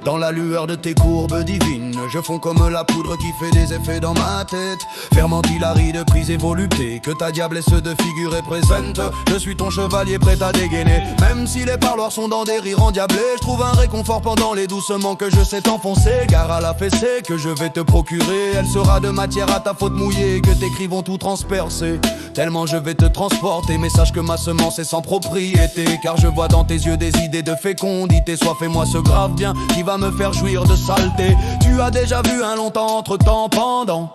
Dans la lueur de tes courbes divines, je fonds comme la poudre qui fait des effets dans ma tête. Fermente aride, prise et volupté, que ta diablesse de figure est présente. Je suis ton chevalier prêt à dégainer. Même si les parloirs sont dans des rires endiablés, je trouve un réconfort pendant les doucements que je sais t'enfoncer. Car à la fessée que je vais te procurer, elle sera de matière à ta faute mouillée, que tes cris vont tout transpercer. Tellement je vais te transporter, mais sache que ma semence est sans propriété. Car je vois dans tes yeux des idées de fécondité. Sois fais-moi ce grave bien qui va me faire jouir de saleté. Tu as déjà vu un longtemps entre-temps pendant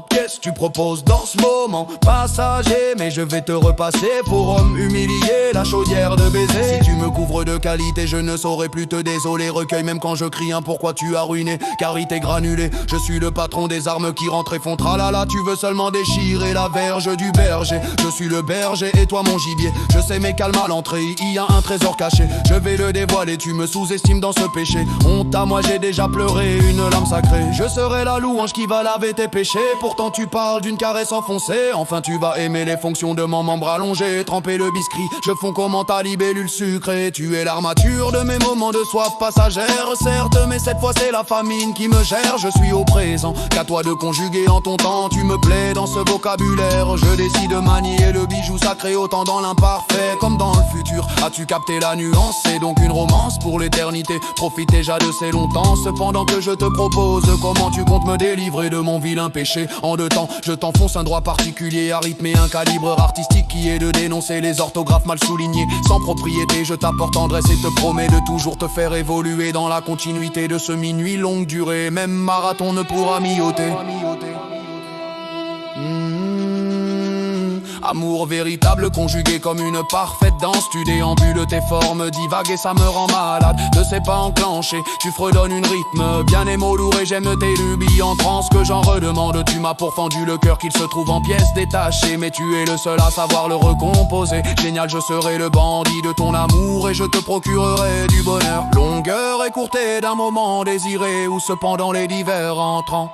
Qu'est-ce que tu proposes dans ce moment passager? Mais je vais te repasser pour homme humilié, la chaudière de baiser. Si tu me couvres de qualité, je ne saurais plus te désoler. Recueille même quand je crie un pourquoi tu as ruiné. Carité granulée, je suis le patron des armes qui rentrent et font tralala. Tu veux seulement déchirer la verge du berger. Je suis le berger et toi mon gibier. Je sais mes calmes à l'entrée, il y a un trésor caché. Je vais le dévoiler, tu me sous-estimes dans ce péché. Honte à moi, j'ai déjà pleuré une larme sacrée. Je serai la louange qui va laver tes péchés. Pourtant tu parles d'une caresse enfoncée. Enfin tu vas aimer les fonctions de mon membre allongé. Tremper le biscuit, je fonds comme ta libellule sucrée. Tu es l'armature de mes moments de soif passagère. Certes, mais cette fois c'est la famine qui me gère. Je suis au présent, qu'à toi de conjuguer en ton temps. Tu me plais dans ce vocabulaire. Je décide de manier le bijou sacré autant dans l'imparfait comme dans le futur. As-tu capté la nuance? C'est donc une romance pour l'éternité. Profite déjà de ces longtemps. Cependant que je te propose, comment tu comptes me délivrer de mon vilain péché? En deux temps, je t'enfonce un droit particulier à rythmer un calibre artistique qui est de dénoncer les orthographes mal soulignés. Sans propriété, je t'apporte tendresse et te promets de toujours te faire évoluer dans la continuité de ce minuit longue durée. Même marathon ne pourra m'y ôter. Amour véritable conjugué comme une parfaite danse. Tu déambules tes formes divagues et ça me rend malade. Ne sais pas enclencher, tu fredonnes une rythme bien émolouré. J'aime tes lubies en transe que j'en redemande. Tu m'as pourfendu le cœur qu'il se trouve en pièces détachées. Mais tu es le seul à savoir le recomposer. Génial, je serai le bandit de ton amour et je te procurerai du bonheur. Longueur écourtée d'un moment désiré où cependant les divers entrants.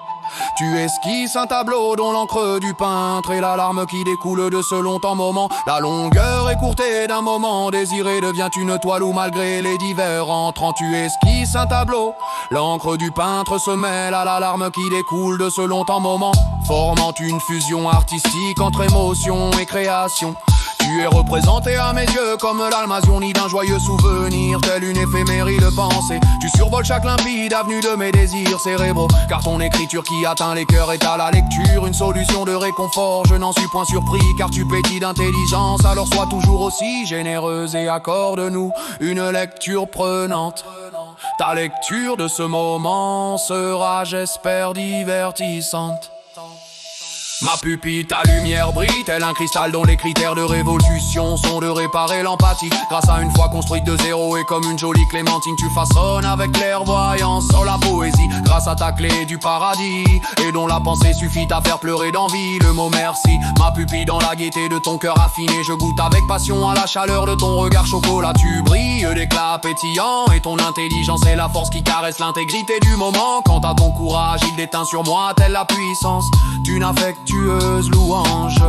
Tu esquisses un tableau dont l'encre du peintre est la larme qui découle de ce longtemps moment. La longueur écourtée d'un moment désiré devient une toile où malgré les divers entrants tu esquisses un tableau. L'encre du peintre se mêle à la larme qui découle de ce longtemps moment, formant une fusion artistique entre émotion et création. Tu es représenté à mes yeux comme l'Almazonie d'un joyeux souvenir, telle une éphéméride pensée. Tu survoles chaque limpide avenue de mes désirs cérébraux, car ton écriture qui atteint les cœurs est à la lecture une solution de réconfort. Je n'en suis point surpris car tu pétilles d'intelligence. Alors sois toujours aussi généreuse et accorde-nous une lecture prenante. Ta lecture de ce moment sera, j'espère, divertissante. Ma pupille, ta lumière brille, tel un cristal dont les critères de révolution sont de réparer l'empathie. Grâce à une foi construite de zéro et comme une jolie clémentine, tu façonnes avec clairvoyance sur la poésie. Grâce à ta clé du paradis, et dont la pensée suffit à faire pleurer d'envie le mot merci. Ma pupille dans la gaieté de ton cœur affiné, je goûte avec passion à la chaleur de ton regard chocolat. Tu brilles d'éclat pétillant et ton intelligence est la force qui caresse l'intégrité du moment. Quant à ton courage, il déteint sur moi telle la puissance d'une affectueuse louange.